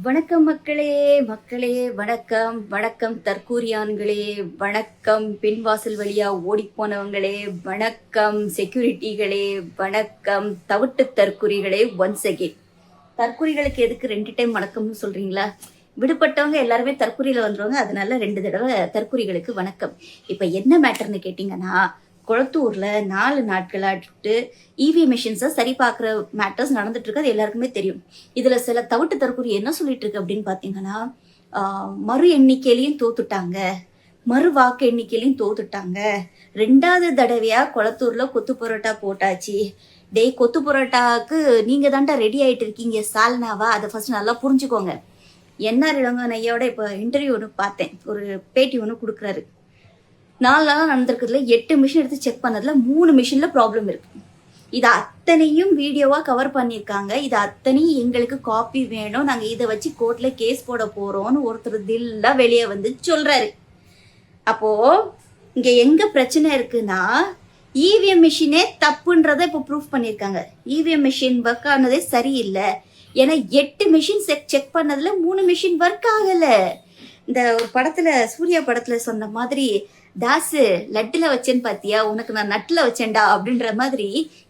வணக்கம் மக்களே, மக்களே வணக்கம். வணக்கம் தற்கூரியான்களே, வணக்கம் பின்வாசல் வழியா ஓடிப்போனவங்களே, வணக்கம் செக்யூரிட்டிகளே, வணக்கம் தவிட்டு தற்கூரிகளே. ஒன்ஸ் அகெயின் தற்கூரிகளுக்கு எதுக்கு 2 டைம் வணக்கம்னு சொல்றீங்களா? விடுபட்டவங்க எல்லாருமே தற்கூரியில வந்துருவாங்க. அதனால 2 தடவை தற்கூரிகளுக்கு வணக்கம். இப்ப என்ன மேட்டர்னு கேட்டீங்கன்னா, கொளத்தூர்ல 4 நாட்களாட்டு இவிஎம் மிஷின்ஸை சரி பார்க்குற மேட்டர்ஸ் நடந்துட்டு இருக்கு. அது எல்லாருக்குமே தெரியும். இதுல சில தவிட்டு தற்கூரி என்ன சொல்லிட்டு இருக்கு அப்படின்னு பாத்தீங்கன்னா, மறு எண்ணிக்கையிலையும் தோத்துட்டாங்க, மறு வாக்கு எண்ணிக்கையிலையும் தோத்துட்டாங்க, 2வது தடவையா கொளத்தூர்ல கொத்து பரோட்டா போட்டாச்சு. டேய், கொத்து பரோட்டாவுக்கு நீங்க தாண்டா ரெடி ஆயிட்டு இருக்கீங்க சால்னாவா? அதை ஃபர்ஸ்ட் நல்லா புரிஞ்சுக்கோங்க. என்ஆர் இளங்கோவன் ஐயாவோட இப்போ இன்டர்வியூ ஒன்று பார்த்தேன், ஒரு பேட்டி ஒன்று கொடுக்குறாரு. 4 நாளாக நடந்திருக்கிறதுல 8 மிஷின் எடுத்து செக் பண்ணதுல 3 மிஷின்ல ப்ராப்ளம் இருக்கு. இது அத்தனையும் வீடியோவா கவர் பண்ணியிருக்காங்க. இது அத்தனையும் எங்களுக்கு காப்பி வேணும், நாங்க இதை வச்சு கோர்ட்ல கேஸ் போட போறோம்னு ஒருத்தர் தில்லா வெளியே வந்து சொல்றாரு. அப்போ இங்க எங்க பிரச்சனை இருக்குன்னா, இவிஎம் மிஷினே தப்புன்றதை இப்போ ப்ரூஃப் பண்ணியிருக்காங்க. இவிஎம் மிஷின் ஒர்க் ஆனதே சரியில்லை. ஏன்னா 8 மிஷின் செக் பண்ணதுல 3 மிஷின் ஒர்க் ஆகல. இந்த படத்துல, சூர்யா படத்துல சொன்ன மாதிரி, தாசு லட்டுல வச்சேன்னு பாத்தியா, உனக்கு நான் நட்டுல வச்சேன்டா அப்படின்ற மாதிரி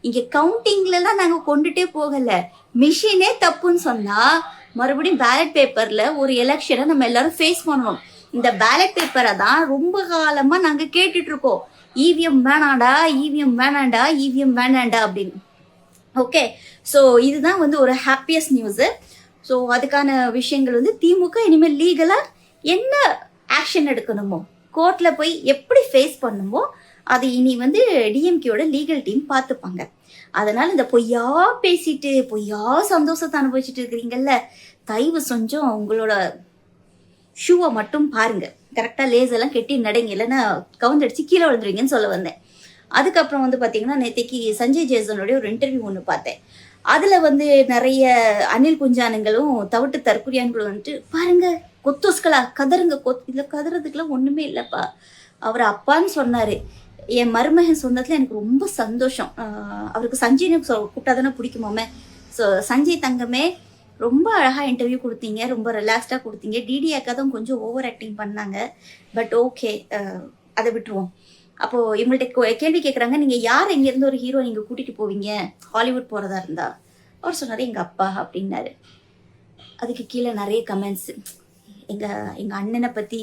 இங்க கவுண்டிங்ல எல்லாம் நாங்க கொண்டுட்டே போகல. மிஷினே தப்புன்னு சொன்னா மறுபடியும் பேலட் பேப்பர்ல ஒரு எலெக்ஷனை நம்ம எல்லாரும் ஃபேஸ் பண்ணணும். இந்த பேலட் பேப்பரை தான் ரொம்ப காலமா நாங்க கேட்டுட்டு இருக்கோம். இவிஎம் வேணாண்டா, இவிஎம் வேணாண்டா, இவிஎம் வேணாண்டா அப்படின்னு. ஓகே, ஸோ இதுதான் வந்து ஒரு ஹாப்பியஸ்ட் நியூஸு. ஸோ அதுக்கான விஷயங்கள் வந்து திமுக இனிமேல் லீகலா என்ன ஆக்ஷன் எடுக்கணுமோ, கோர்ட்ல போய் எப்படி ஃபேஸ் பண்ணுமோ அது இனி வந்து டிஎம்கேயோட லீகல் டீம் பார்த்துப்பாங்க. அதனால இந்த பொய்யா பேசிட்டு பொய்யா சந்தோஷத்தை அனுபவிச்சுட்டு இருக்கிறீங்கல்ல, தயவு செஞ்சம் உங்களோட ஷூவை மட்டும் பாருங்க, கரெக்டா லேஸ் எல்லாம் கெட்டி நடங்க, இல்லைன்னா கவுந்தடிச்சு கீழே விழுந்துருவீங்கன்னு சொல்ல வந்தேன். அதுக்கப்புறம் வந்து பாத்தீங்கன்னா, நேற்றுக்கு சஞ்சய் ஜேசனுடைய ஒரு இன்டர்வியூ ஒன்று பார்த்தேன். அதுல வந்து நிறைய அனில் குஞ்சானுங்களும் தவிட்டு தற்கூரியான்களும் வந்துட்டு, பாருங்க கொத்தோஸ்களா கதருங்க, இதுல கதறதுக்குலாம் ஒண்ணுமே இல்லப்பா, அவர் அப்பான்னு சொன்னாரு. என் மருமகன் சொன்னதுல எனக்கு ரொம்ப சந்தோஷம். அவருக்கு சஞ்சய்னு கூப்பிட்டாதானே பிடிக்குமாமே. ஸோ சஞ்சய் தங்கமே, ரொம்ப அழகா இன்டர்வியூ கொடுத்தீங்க, ரொம்ப ரிலாக்ஸ்டா கொடுத்தீங்க. டிடி அக்கா தான் கொஞ்சம் ஓவர் ஆக்டிங் பண்ணாங்க, பட் ஓகே, அதை விட்டுருவோம். அப்போ இவங்கள்ட்ட கேள்வி கேட்குறாங்க, நீங்க யார் இருந்து ஒரு ஹீரோ நீங்க கூட்டிட்டு போவீங்க ஹாலிவுட் போறதா இருந்தா? அவர் சொன்னாரு எங்க அப்பா அப்படின்னாரு. அதுக்கு கீழே நிறைய கமெண்ட்ஸ், எங்க அண்ணனை பத்தி,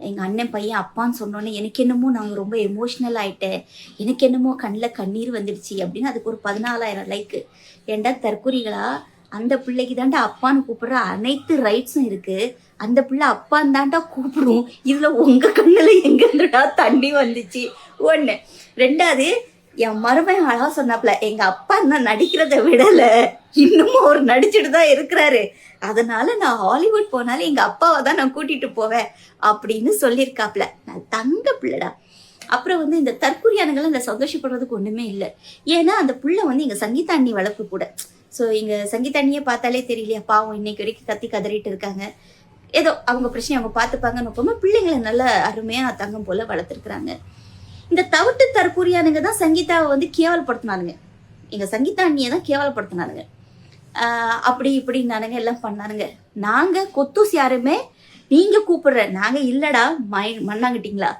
எங்க அண்ணன் பையன் அப்பான்னு சொன்னோன்னே எனக்கு என்னமோ நாங்கள் ரொம்ப எமோஷ்னல் ஆயிட்டேன், எனக்கு என்னமோ கண்ணில் கண்ணீர் வந்துடுச்சு அப்படின்னு. அதுக்கு ஒரு 14,000 லைக்கு. ஏண்டா தற்கூரிகளா, அந்த பிள்ளைக்கு தாண்டா அப்பான்னு கூப்பிடுற அனைத்து ரைட்ஸும் இருக்கு, அந்த பிள்ளை அப்பான்னு தாண்டா கூப்பிடும். இதுல உங்க கண்ணுல எங்க இருந்துடா தண்ணி வந்துச்சு? 1. 2வது, என் மருமகன் அழகா சொன்னாப்ல, எங்க அப்பா நான் நடிக்கிறத விடல, இன்னமும் அவர் நடிச்சுட்டு தான் இருக்கிறாரு, அதனால நான் ஹாலிவுட் போனாலும் எங்க அப்பாவை தான் நான் கூட்டிட்டு போவேன் அப்படின்னு சொல்லியிருக்காப்ல. நான் தங்க பிள்ளைடா. அப்புறம் வந்து இந்த தற்கூரியானங்களும் இந்த சந்தோஷப்படுறதுக்கு ஒண்ணுமே இல்லை. ஏன்னா அந்த புள்ள வந்து எங்க சங்கீதா அண்ணி வளர்ப்பு கூட. ஸோ இங்க சங்கீதா அண்ணியை பார்த்தாலே தெரியலையா, பாவம் இன்னைக்கு வரைக்கும் கத்தி கதறிட்டு இருக்காங்க. ஏதோ அவங்க பிரச்சனை அவங்க பார்த்துப்பாங்கன்னு வைப்போமா, பிள்ளைங்களை நல்ல அருமையா தங்கம் போல வளர்த்துருக்குறாங்க. இந்த தவிட்டு தற்கூரியானுங்க தான் சங்கீதாவை வந்து கேவலப்படுத்தினானுங்க, எங்க சங்கீதா அண்ணியை தான் கேவலப்படுத்தினானுங்க. அப்படி இப்படி நானுங்க எல்லாம் பண்ணானுங்க. நாங்க கொத்தூஸ் யாருமே நீங்க கூப்பிடுற நாங்க இல்லடா, மண்ணாங்கிட்டீங்களா?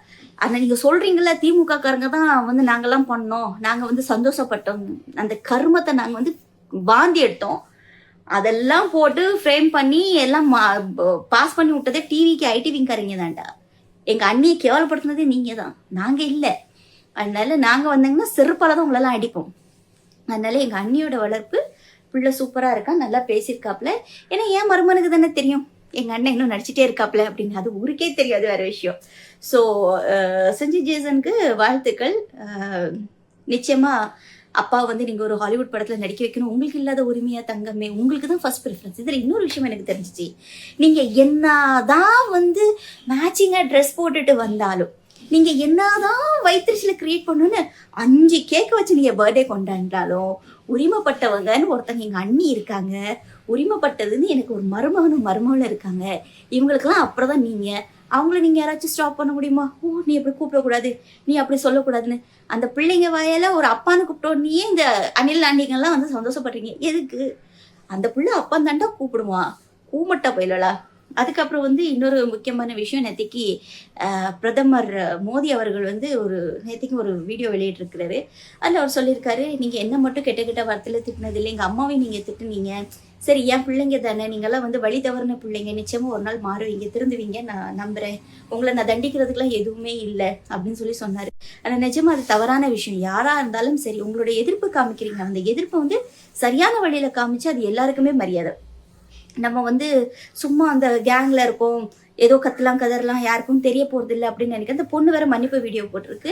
ஆனா நீங்க சொல்றீங்களா திமுக காரங்க தான் வந்து நாங்கெல்லாம் பண்ணோம், நாங்க வந்து சந்தோஷப்பட்டோம், அந்த கர்மத்தை நாங்க வந்து வாந்தி எடுத்தோம், அதெல்லாம் போட்டு ஃப்ரேம் பண்ணி எல்லாம் பாஸ் பண்ணி விட்டதே டிவிக்கு ஐடிவிங்காரங்க தான்டா. எங்க அண்ணியை கேவலப்படுத்தினதே நீங்க தான், நாங்க இல்லை. அதனால நாங்க வந்தாங்கன்னா செருப்பால தான் உங்களெல்லாம் அடிப்போம். அதனால எங்க அண்ணியோட வளர்ப்பு பிள்ளை சூப்பரா இருக்கா, நல்லா பேசியிருக்காப்ல. ஏன்னா என் மருமனுக்கு தானே தெரியும் எங்க அண்ணன் இன்னும் நடிச்சுட்டே இருக்காப்ல அப்படின்னு, அது ஊருக்கே தெரியாது, வேற விஷயம். ஸோ சஞ்சய் ஜேசனுக்கு வாழ்த்துக்கள். நிச்சயமா அப்பா வந்து நீங்க ஒரு ஹாலிவுட் படத்துல நடிக்க வைக்கணும், உங்களுக்கு இல்லாத உரிமையா தங்கமே, உங்களுக்கு தான் ஃபர்ஸ்ட் ப்ரிஃபரன்ஸ். இதுல இன்னொரு விஷயம் எனக்கு தெரிஞ்சிச்சு, நீங்க என்னதான் வந்து மேட்சிங்கா ட்ரெஸ் போட்டுட்டு வந்தாலும், நீங்க என்னதான் வயிற்றுல கிரியேட் பண்ணுன்னு 5 கேக்க வச்சு நீங்க பர்த்டே கொண்டாண்டாலும், உரிமைப்பட்டவங்கன்னு ஒருத்தங்க எங்க அண்ணி இருக்காங்க, உரிமைப்பட்டதுன்னு எனக்கு ஒரு மருமகனும் இருக்காங்க, இவங்களுக்கெல்லாம் அப்புறம்தான் நீங்க. அவங்கள நீங்க யாராச்சும் ஸ்டாப் பண்ண முடியுமா? ஓ நீ அப்படி கூப்பிடக்கூடாது, நீ அப்படி சொல்லக்கூடாதுன்னு. அந்த பிள்ளைங்க வாயால ஒரு அப்பான்னு கூப்பிட்டோன்னே இந்த அணில் ஆண்டிங்கெல்லாம் வந்து சந்தோஷப்படுறீங்க, எதுக்கு? அந்த பிள்ளை அப்பா தாண்டா கூப்பிடுவான், கூமட்டா போயிலா. அதுக்கப்புறம் வந்து இன்னொரு முக்கியமான விஷயம், நேத்திக்கு பிரதமர் மோடி அவர்கள் வந்து நேத்திக்கு ஒரு வீடியோ வெளியிட்டிருக்கிறாரு. அதில் அவர் சொல்லியிருக்காரு, நீங்கள் என்ன மட்டும் கெட்ட கெட்ட வார்த்தையில் திட்டினதில்லை, எங்கள் அம்மாவையும் நீங்கள் திட்டுனீங்க. சரி, என் பிள்ளைங்க தானே, நீங்கள்லாம் வந்து வழி தவறின பிள்ளைங்க, நிச்சயமாக ஒரு நாள் மாறுவீங்க, திருந்துவீங்க, நான் நம்புகிறேன், உங்களை நான் தண்டிக்கிறதுக்கெலாம் எதுவுமே இல்லை அப்படின்னு சொன்னார். ஆனால் நிஜமாக அது தவறான விஷயம். யாராக இருந்தாலும் சரி, உங்களுடைய எதிர்ப்பு காமிக்கிறீங்க, அந்த எதிர்ப்பை வந்து சரியான வழியில் காமிச்சு அது எல்லாருக்குமே மரியாதை. நம்ம வந்து சும்மா அந்த கேங்ல இருக்கோம், ஏதோ கத்தலாம் கதறலாம், யாருக்கும் தெரிய போறது இல்லை அப்படின்னு நினைக்கிறேன். அந்த பொண்ணு வேற மன்னிப்பு வீடியோ போட்டிருக்கு.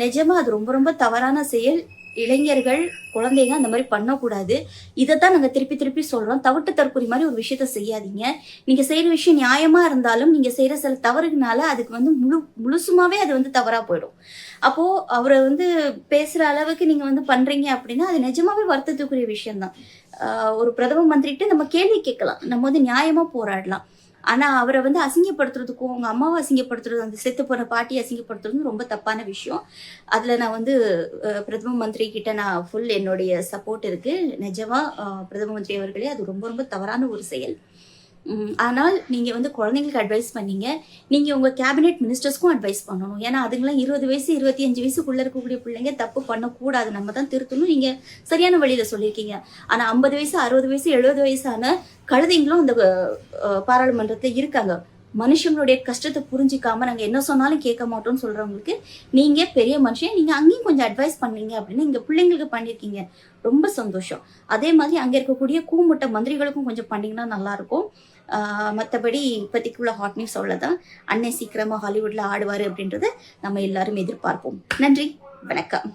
நிஜமா அது ரொம்ப ரொம்ப தவறான செயல். இளைஞர்கள், குழந்தைங்க அந்த மாதிரி பண்ணக்கூடாது. இதைத்தான் நாங்கள் திருப்பி திருப்பி சொல்றோம். தவிட்டு தற்கொலை மாதிரி ஒரு விஷயத்த செய்யாதீங்க. நீங்க செய்யற விஷயம் நியாயமா இருந்தாலும் நீங்க செய்யற சில தவறுனால அதுக்கு வந்து முழுசுமாவே அது வந்து தவறா போயிடும். அப்போ அவரை வந்து பேசுற அளவுக்கு நீங்க வந்து பண்றீங்க அப்படின்னா அது நிஜமாவே வருத்தத்துக்குரிய விஷயம்தான். ஒரு பிரதம மந்திரிட்டு நம்ம கேள்வி கேட்கலாம், நம்ம வந்து நியாயமா போராடலாம். ஆனா அவரை வந்து அசிங்கப்படுத்துறதுக்கும், உங்க அம்மாவை அசிங்கப்படுத்துறது, அந்த செத்து போன பாட்டியை அசிங்கப்படுத்துறதும் ரொம்ப தப்பான விஷயம். அதுல நான் வந்து பிரதம மந்திரி கிட்ட நான் ஃபுல் என்னுடைய சப்போர்ட் இருக்கு. நிஜமா பிரதம மந்திரி அவர்களே, அது ரொம்ப ரொம்ப தவறான ஒரு செயல். ஆனால் நீங்க வந்து குழந்தைங்களுக்கு அட்வைஸ் பண்ணீங்க. நீங்க உங்க கேபினெட் மினிஸ்டர்ஸ்க்கும் அட்வைஸ் பண்ணணும். ஏன்னா அதுங்களாம் 20 வயசு 25 வயசுக்குள்ள இருக்கக்கூடிய பிள்ளைங்க தப்பு பண்ணக்கூடாது, நம்ம தான் திருத்தணும். நீங்க சரியான வழியில சொல்லியிருக்கீங்க. ஆனா 50 வயசு 60 வயசு 70 வயசான கழுதைங்களும் இந்த பாராளுமன்றத்துல இருக்காங்க. மனுஷங்களுடைய கஷ்டத்தை புரிஞ்சிக்காம நாங்க என்ன சொன்னாலும் கேட்க மாட்டோம்னு சொல்றவங்களுக்கு நீங்க பெரிய மனுஷன், நீங்க அங்கேயும் கொஞ்சம் அட்வைஸ் பண்ணீங்க அப்படின்னு இங்க பிள்ளைங்களுக்கு பண்ணியிருக்கீங்க. ரொம்ப சந்தோஷம். அதே மாதிரி அங்க இருக்கக்கூடிய கூமுட்ட மந்திரிகளுக்கும் கொஞ்சம் பண்ணீங்கன்னா நல்லா இருக்கும். மற்றபடி இப்போதைக்குள்ள ஹாட் நியூஸ் அவ்வளோதான். அண்ணன் சீக்கிரமா ஹாலிவுட்ல ஆடுவாரு அப்படின்றத நம்ம எல்லாரும் எதிர்பார்ப்போம். நன்றி, வணக்கம்.